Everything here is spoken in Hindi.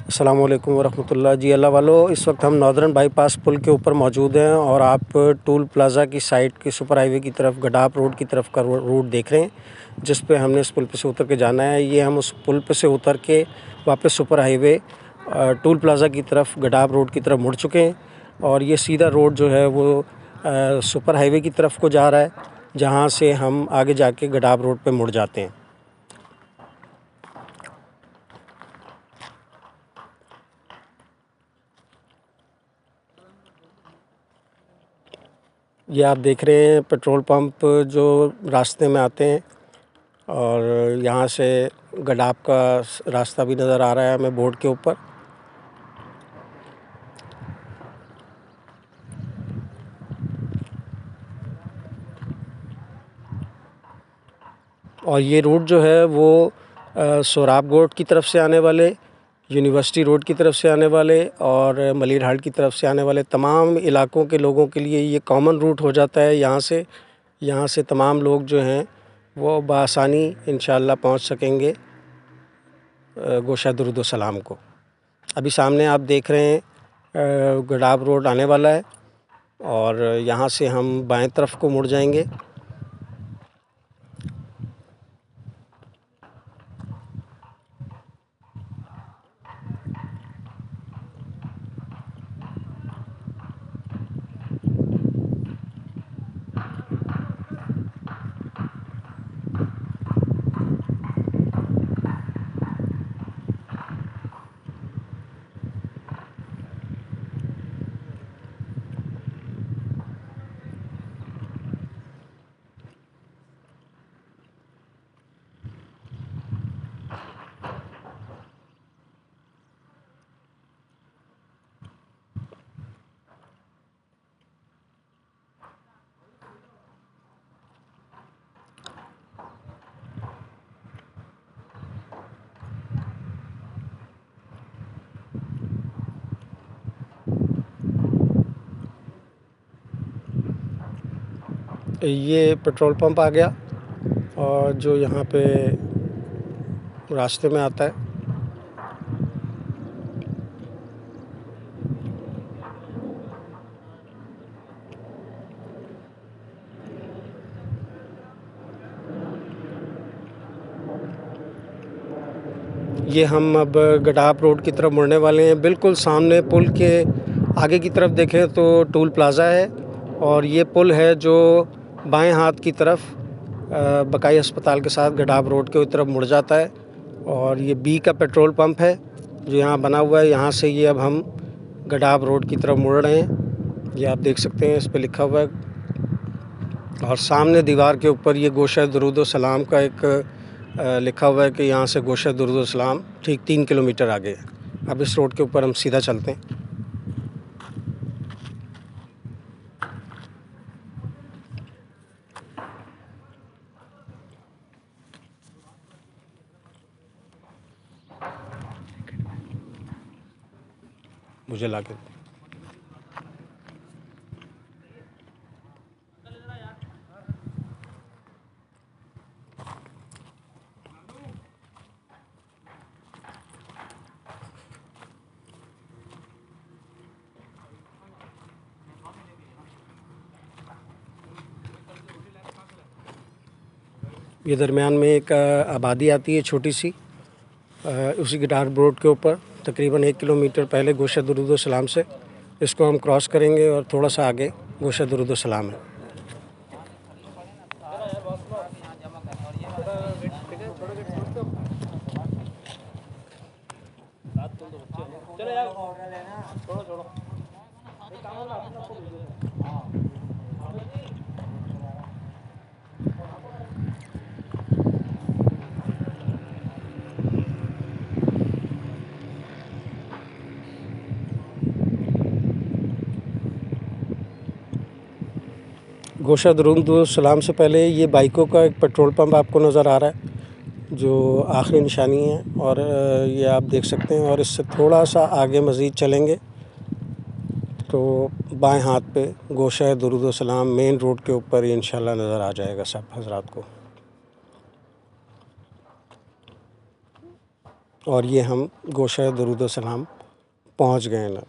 अस्सलाम वालेकुम वरहमतुल्लाह जी। अल्लाह वालों, इस वक्त हम नॉर्दर्न बाईपास पुल के ऊपर मौजूद हैं और आप टूल प्लाज़ा की साइड की सुपर हाईवे की तरफ गडाप रोड की तरफ का रूट देख रहे हैं, जिस पे हमने इस पुल पे से उतर के जाना है। ये हम उस पुल पे से उतर के वापस सुपर हाईवे टूल प्लाज़ा की तरफ गडाप रोड की तरफ मुड़ चुके हैं और ये सीधा रोड जो है वो सुपर हाईवे की तरफ को जा रहा है, जहाँ से हम आगे जाके गडाप रोड पे मुड़ जाते हैं। ये आप देख रहे हैं पेट्रोल पंप जो रास्ते में आते हैं और यहाँ से गडाप का रास्ता भी नज़र आ रहा है हमें बोर्ड के ऊपर। और ये रूट जो है वो सोराब गोट की तरफ से आने वाले, यूनिवर्सिटी रोड की तरफ से आने वाले और मलिरहाट की तरफ से आने वाले तमाम इलाकों के लोगों के लिए ये कॉमन रूट हो जाता है। यहाँ से तमाम लोग जो हैं वो बआसानी इंशाअल्लाह पहुँच सकेंगे गोशा दुरूद व सलाम को। अभी सामने आप देख रहे हैं गडाप रोड आने वाला है और यहाँ से हम बाएं तरफ को मुड़ जाएंगे। ये पेट्रोल पंप आ गया और जो यहाँ पे रास्ते में आता है। ये हम अब गडाप रोड की तरफ मुड़ने वाले हैं। बिल्कुल सामने पुल के आगे की तरफ देखें तो टूल प्लाज़ा है और ये पुल है जो बाएं हाथ की तरफ बकाई अस्पताल के साथ गडाप रोड के तरफ मुड़ जाता है। और ये बी का पेट्रोल पंप है जो यहाँ बना हुआ है। यहाँ से ये अब हम गडाप रोड की तरफ मुड़ रहे हैं। ये आप देख सकते हैं, इस पे लिखा हुआ है और सामने दीवार के ऊपर ये गोशा दुरूद व सलाम का एक लिखा हुआ है कि यहाँ से गोशा दुरूद व सलाम ठीक 3 किलोमीटर आगे है। अब इस रोड के ऊपर हम सीधा चलते हैं। मुझे लाके ये दरमियान में एक आबादी आती है छोटी सी, उसी गडाप रोड के ऊपर तकरीबन 1 किलोमीटर पहले गोशा दुरूद व सलाम से। इसको हम क्रॉस करेंगे और थोड़ा सा आगे गोशा दुरूद व सलाम है। गोशा दुरूद व सलाम से पहले ये बाइकों का एक पेट्रोल पंप आपको नज़र आ रहा है जो आखिरी निशानी है और ये आप देख सकते हैं। और इससे थोड़ा सा आगे मज़ीद चलेंगे तो बाएं हाथ पे गोशा दुरूद व सलाम मेन रोड के ऊपर ही इंशाल्लाह नज़र आ जाएगा सब हज़रात को। और ये हम गोशा दरूद सलाम पहुँच गए ना।